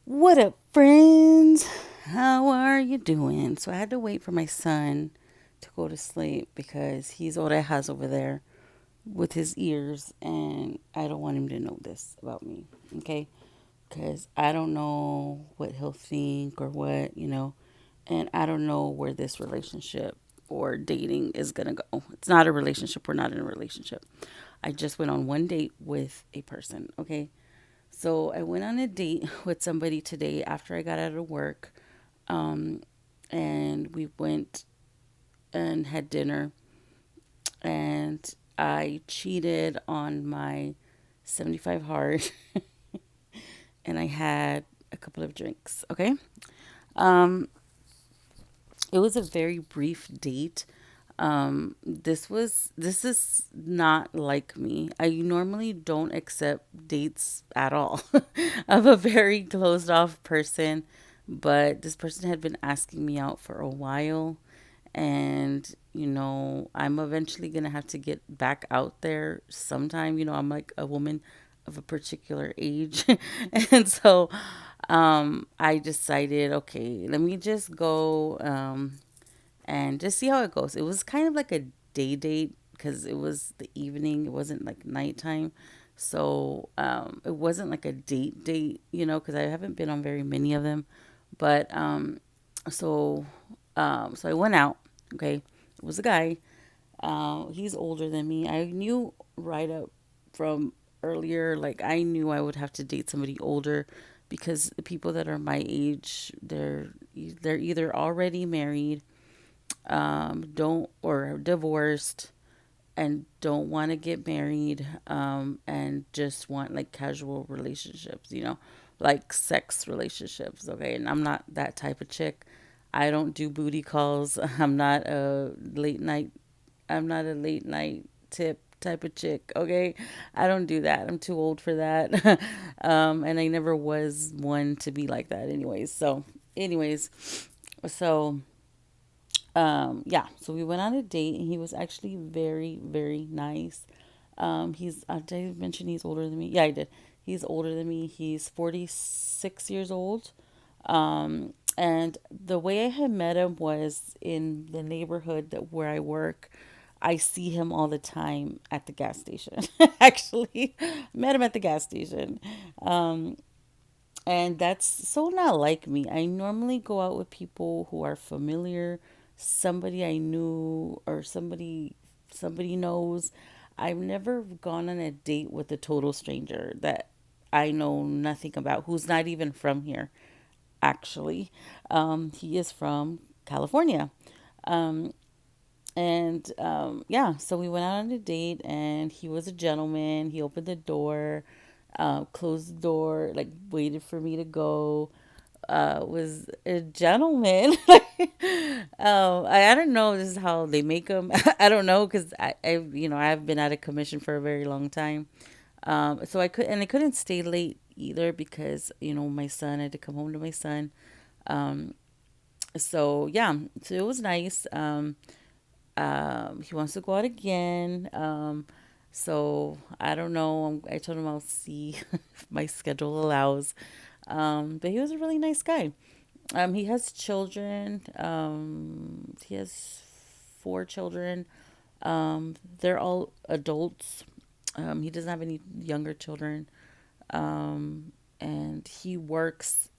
What up, friends? How are you doing? So I had to wait for my son to go to sleep because he's all that has over there with his ears, and I don't want him to know this about me, okay? Because I don't know what he'll think or what, and I don't know where this relationship or dating is gonna go. It's not a relationship. We're not in a relationship. I just went on one date with a person, okay? So I went on a date with somebody today after I got out of work. Um, and we went and had dinner. And I cheated on my 75 hard. And I had a couple of drinks. Okay. Um, it was a very brief date. This is not like me. I normally don't accept dates at all. I'm a very closed off person, but this person had been asking me out for a while, and I'm eventually gonna have to get back out there sometime. I'm like a woman of a particular age, and so I decided, okay, let me just go. And just see how it goes. It was kind of like a day date because it was the evening. It wasn't like nighttime. So it wasn't like a date, because I haven't been on very many of them. But so so I went out. Okay, it was a guy. He's older than me. I knew right up from earlier, like I knew I would have to date somebody older because the people that are my age, they're either already married, don't or divorced and don't want to get married, and just want like casual relationships, like sex relationships. Okay, and I'm not that type of chick. I don't do booty calls. I'm not a late night tip type of chick. Okay, I don't do that. I'm too old for that. And I never was one to be like that. Anyways, so yeah, so we went on a date and he was actually very, very nice. Did I mention he's older than me? Yeah, I did. He's older than me. He's 46 years old. And the way I had met him was in the neighborhood where I work. I see him all the time at the gas station. Actually, met him at the gas station. And that's so not like me. I normally go out with people who are familiar, somebody I knew or somebody knows. I've never gone on a date with a total stranger that I know nothing about, who's not even from here, actually. He is from California. Um, and yeah, so we went out on a date, and he was a gentleman. He opened the door, closed the door, like waited for me to go. Was a gentleman. I don't know. This is how they make them. I don't know because I've been out of commission for a very long time. So I couldn't stay late either because my son I had to come home to my son. Um, so yeah, so it was nice. He wants to go out again. So I don't know. I told him I'll see if my schedule allows. But he was a really nice guy. He has children. He has four children. They're all adults. He doesn't have any younger children. And he works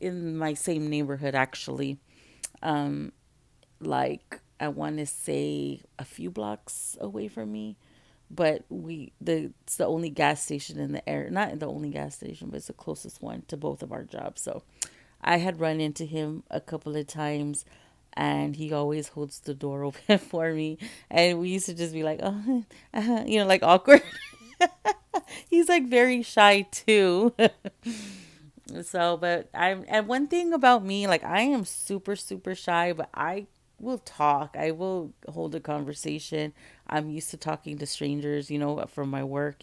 in my same neighborhood actually. Um, like I want to say a few blocks away from me, but it's the only gas station in the area. Not the only gas station, but it's the closest one to both of our jobs. So I had run into him a couple of times, and he always holds the door open for me. And we used to just be like, oh, like awkward. He's like very shy too. So, but and one thing about me, like I am super, super shy, but I will talk. I will hold a conversation. I'm used to talking to strangers, from my work.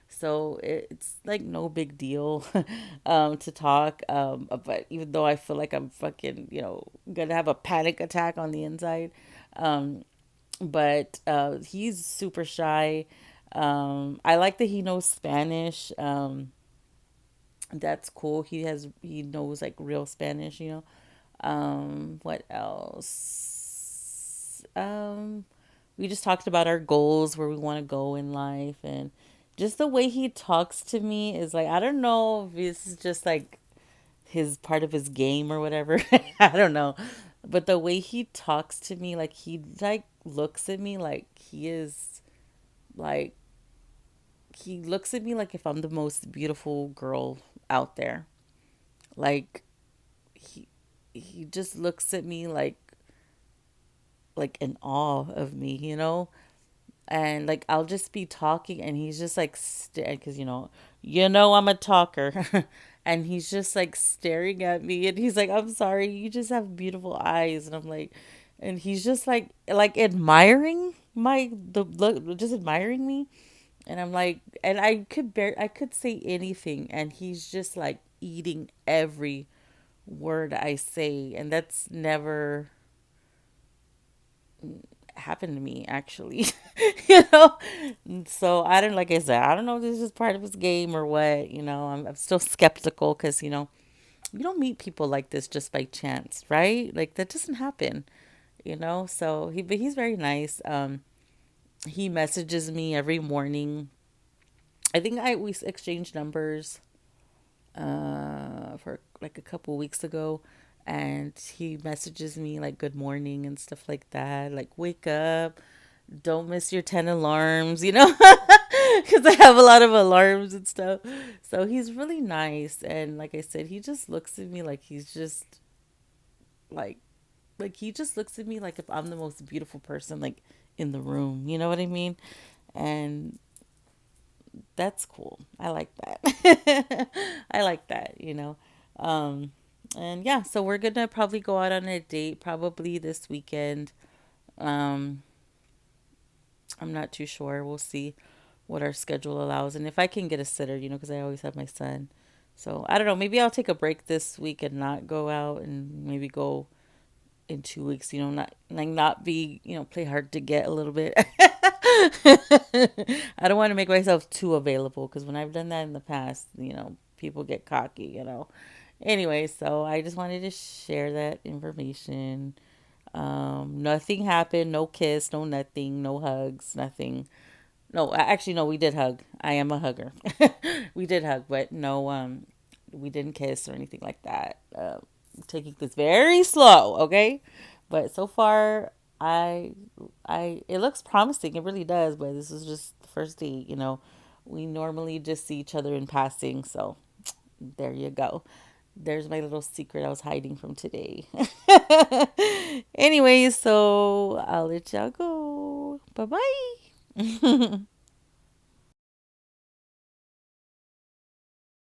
So it's like no big deal to talk. But even though I feel like I'm fucking, gonna have a panic attack on the inside. Um, but he's super shy. I like that he knows Spanish. That's cool. He knows like real Spanish. What else? We just talked about our goals, where we want to go in life, and just the way he talks to me is like, I don't know if this is just like his part of his game or whatever. I don't know. But the way he talks to me, like he like looks at me like like he looks at me like if I'm the most beautiful girl out there. Like he he just looks at me like in awe of me. And like I'll just be talking and he's just like because I'm a talker. And he's just like staring at me and he's like, I'm sorry, you just have beautiful eyes. And I'm like, and he's just like admiring the look, just admiring me. And I'm like, and I could say anything and he's just like eating every word I say. And that's never happened to me actually. you know so I don't, like I said, I don't know if this is part of his game or what. I'm still skeptical because you don't meet people like this just by chance, right? Like that doesn't happen. So but he's very nice. He messages me every morning. I think I we exchanged numbers for like a couple weeks ago, and he messages me like good morning and stuff like that, like wake up, don't miss your 10 alarms, because I have a lot of alarms and stuff. So he's really nice, and like I said, he just looks at me like he's just like he just looks at me like if I'm the most beautiful person like in the room, you know what I mean? And that's cool. I like that. I like that. Um, and yeah, so we're gonna probably go out on a date probably this weekend. Um, I'm not too sure. We'll see what our schedule allows, and if I can get a sitter, because I always have my son. So I don't know. Maybe I'll take a break this week and not go out, and maybe go in 2 weeks. Not be play hard to get a little bit. I don't want to make myself too available because when I've done that in the past, people get cocky. Anyway, so I just wanted to share that information. Nothing happened, no kiss, no nothing, no hugs, nothing. No, actually, no, we did hug. I am a hugger. We did hug, but no, we didn't kiss or anything like that. Taking this very slow, okay? But so far, it looks promising. It really does. But this is just the first date. We normally just see each other in passing, so there you go. There's my little secret I was hiding from today. Anyways, so I'll let y'all go. Bye bye.